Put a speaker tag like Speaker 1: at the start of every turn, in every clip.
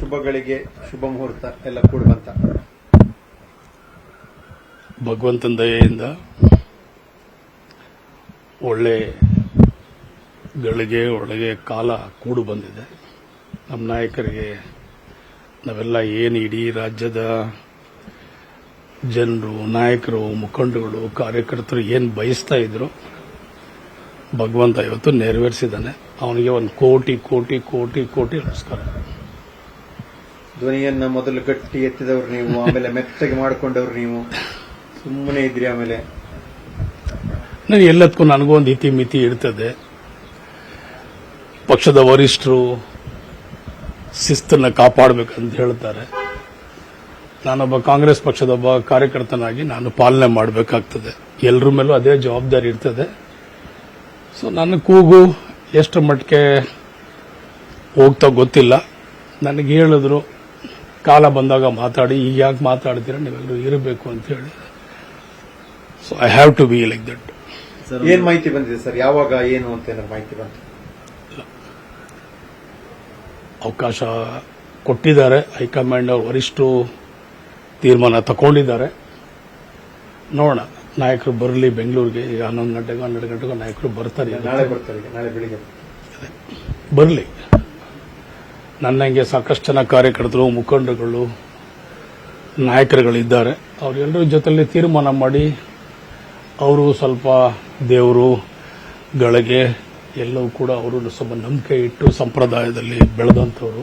Speaker 1: ಶುಭಗಳಿಗೆ ಶುಭ ಮುಹೂರ್ತ ಎಲ್ಲ ಕೂಡುವಂತ
Speaker 2: ಭಗವಂತನ ದಯೆಯಿಂದ ಒಳ್ಳೆ ಒಳಗೆ ಕಾಲ ಕೂಡು ಬಂದಿದೆ. ನಮ್ಮ ನಾಯಕರಿಗೆ ನಾವೆಲ್ಲ ಏನು ಇಡೀ ರಾಜ್ಯದ ಜನರು, ನಾಯಕರು, ಮುಖಂಡಗಳು, ಕಾರ್ಯಕರ್ತರು ಏನು ಬಯಸ್ತಾ ಇದ್ರು ಭಗವಂತ ಇವತ್ತು ನೆರವೇರಿಸಿದ್ದಾನೆ. ಅವನಿಗೆ ಒಂದು ಕೋಟಿ ಕೋಟಿ ಕೋಟಿ ಕೋಟಿ ನಮಸ್ಕಾರ.
Speaker 1: ಧ್ವನಿಯನ್ನ ಮೊದಲು ಗಟ್ಟಿ ಎತ್ತಿದವರು ನೀವು, ಆಮೇಲೆ ಮೆತ್ತಗೆ ಮಾಡಿಕೊಂಡವ್ರು ನೀವು, ಸುಮ್ಮನೆ ಇದ್ರಿ. ಆಮೇಲೆ
Speaker 2: ನಾನು ಎಲ್ಲದಕ್ಕೂ ನನಗೂ ಒಂದು ಇತಿಮಿತಿ ಇರ್ತದೆ. ಪಕ್ಷದ ವರಿಷ್ಠರು ಶಿಸ್ತನ್ನು ಕಾಪಾಡಬೇಕಂತ ಹೇಳ್ತಾರೆ. ನಾನೊಬ್ಬ ಕಾಂಗ್ರೆಸ್ ಪಕ್ಷದ ಒಬ್ಬ ಕಾರ್ಯಕರ್ತನಾಗಿ ನಾನು ಪಾಲನೆ ಮಾಡಬೇಕಾಗ್ತದೆ. ಎಲ್ಲರ ಮೇಲೂ ಅದೇ ಜವಾಬ್ದಾರಿ ಇರ್ತದೆ. ಸೊ ನನ್ನ ಕೂಗು ಎಷ್ಟು ಮಟ್ಟಿಗೆ ಹೋಗ್ತಾ ಗೊತ್ತಿಲ್ಲ. ನನಗೆ ಹೇಳಿದ್ರು ಕಾಲ ಬಂದಾಗ ಮಾತಾಡಿ, ಈಗ ಯಾಕೆ ಮಾತಾಡ್ತೀರಾ, ನೀವೆಲ್ಲರೂ ಇರಬೇಕು ಅಂತ ಹೇಳಿ. So I have to be like that.
Speaker 1: ಏನ್ ಮಾಹಿತಿ ಬಂದಿದೆ ಸರ್? ಯಾವಾಗ ಏನು ಅಂತ ಏನಾದ್ರು ಮಾಹಿತಿ ಬಂತು?
Speaker 2: ಅವಕಾಶ ಕೊಟ್ಟಿದ್ದಾರೆ ಹೈಕಮಾಂಡ್, ವರಿಷ್ಠರು ತೀರ್ಮಾನ ತಗೊಂಡಿದ್ದಾರೆ. ನೋಡೋಣ, ನಾಯಕರು ಬರಲಿ ಬೆಂಗಳೂರಿಗೆ. ಈಗ 11 ಗಂಟೆಗೂ ನಾಯಕರು ಬರ್ತಾರೆ.
Speaker 1: ನಾಳೆ ಬರ್ತಾರೆ, ನಾಳೆ ಬೆಳಿಗ್ಗೆ
Speaker 2: ಬರಲಿ. ನನ್ನಂಗೆ ಸಾಕಷ್ಟು ಜನ ಕಾರ್ಯಕರ್ತರು, ಮುಖಂಡರುಗಳು, ನಾಯಕರುಗಳಿದ್ದಾರೆ. ಅವರೆಲ್ಲರ ಜೊತೆಲಿ ತೀರ್ಮಾನ ಮಾಡಿ ಅವರು ಸ್ವಲ್ಪ ದೇವರು ಗಳಿಗೆ ಎಲ್ಲವೂ ಕೂಡ ಅವರು ಸ್ವಲ್ಪ ನಂಬಿಕೆ ಇಟ್ಟು ಸಂಪ್ರದಾಯದಲ್ಲಿ ಬೆಳೆದಂಥವ್ರು.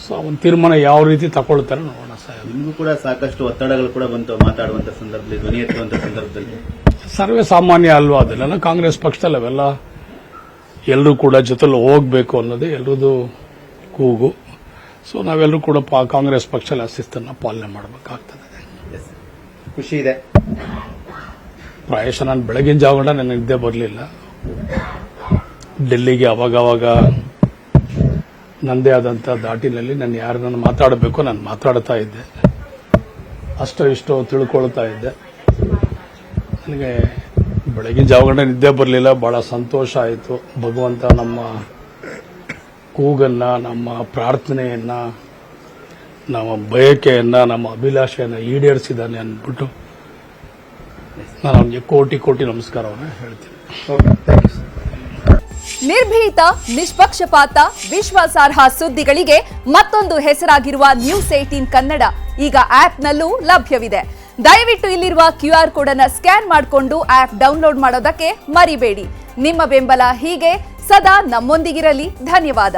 Speaker 2: ಸೊ ಅವನ ತೀರ್ಮಾನ ಯಾವ ರೀತಿ ತಗೊಳ್ತಾರೆ ನೋಡೋಣ ಸರ್.
Speaker 3: ನಿಮಗೂ ಕೂಡ ಸಾಕಷ್ಟು ಒತ್ತಡಗಳು ಕೂಡ ಬಂತು ಮಾತಾಡುವಂತ ಸಂದರ್ಭದಲ್ಲಿ, ಧ್ವನಿ ಎತ್ತುವಂತ ಸಂದರ್ಭದಲ್ಲಿ.
Speaker 2: ಸರ್ವೇ ಸಾಮಾನ್ಯ ಅಲ್ವಾ ಅದೆಲ್ಲ. ಕಾಂಗ್ರೆಸ್ ಪಕ್ಷದಲ್ಲಿ ಅವೆಲ್ಲ ಎಲ್ಲರೂ ಕೂಡ ಜೊತೆಲಿ ಹೋಗಬೇಕು ಅನ್ನೋದೇ ಎಲ್ಲರದು ಕೂಗು. ಸೊ ನಾವೆಲ್ಲರೂ ಕೂಡ ಕಾಂಗ್ರೆಸ್ ಪಕ್ಷದಲ್ಲಿ ಆ ಶಿಸ್ತನ್ನು ಪಾಲನೆ ಮಾಡಬೇಕಾಗ್ತದೆ.
Speaker 1: ಖುಷಿ ಇದೆ.
Speaker 2: ಪ್ರಾಯಶಃ ನಾನು ಬೆಳಗಿನ ಜಾವಗಂಡ ನನಗೆ ನಿದ್ದೆ ಬರಲಿಲ್ಲ. ಡೆಲ್ಲಿಗೆ ಅವಾಗವಾಗ ನನ್ನದೇ ಆದಂಥ ದಾಟಿನಲ್ಲಿ ನಾನು ಯಾರನ್ನ ಮಾತಾಡಬೇಕು ನಾನು ಮಾತಾಡ್ತಾ ಇದ್ದೆ. ಅಷ್ಟೋ ಇಷ್ಟೋ ತಿಳ್ಕೊಳ್ತಾ ಇದ್ದೆ. ನನಗೆ ಬೆಳಗಿನ ಜಾವಗಂಡ ನಿದ್ದೆ ಬರಲಿಲ್ಲ. ಬಹಳ ಸಂತೋಷ ಆಯಿತು. ಭಗವಂತ ನಮ್ಮ ಕೂಗನ್ನ, ನಮ್ಮ ಪ್ರಾರ್ಥನೆಯನ್ನ, ನಮ್ಮ ಬಯಕೆಯನ್ನ, ನಮ್ಮ ಅಭಿಲಾಷೆಯನ್ನು ಈಡೇರಿಸಿದ್ದಾನೆ ಅಂದ್ಬಿಟ್ಟು ನಾನು ಅವನಿಗೆ ಕೋಟಿ ಕೋಟಿ ನಮಸ್ಕಾರವನ್ನು ಹೇಳ್ತೀನಿ.
Speaker 4: ನಿರ್ಭೀತ, ನಿಷ್ಪಕ್ಷಪಾತ, ವಿಶ್ವಾಸಾರ್ಹ ಸುದ್ದಿಗಳಿಗೆ ಮತ್ತೊಂದು ಹೆಸರಾಗಿರುವ ನ್ಯೂಸ್ 18 ಕನ್ನಡ ಈಗ ಆಪ್ನಲ್ಲೂ ಲಭ್ಯವಿದೆ. ದಯವಿಟ್ಟು ಇಲ್ಲಿರುವ QR ಕೋಡ್ ಅನ್ನು ಸ್ಕ್ಯಾನ್ ಮಾಡಿಕೊಂಡು ಆಪ್ ಡೌನ್ಲೋಡ್ ಮಾಡೋದಕ್ಕೆ ಮರಿಬೇಡಿ. ನಿಮ್ಮ ಬೆಂಬಲ ಹೀಗೆ ಸದಾ ನಮ್ಮೊಂದಿಗಿರಲಿ. ಧನ್ಯವಾದ.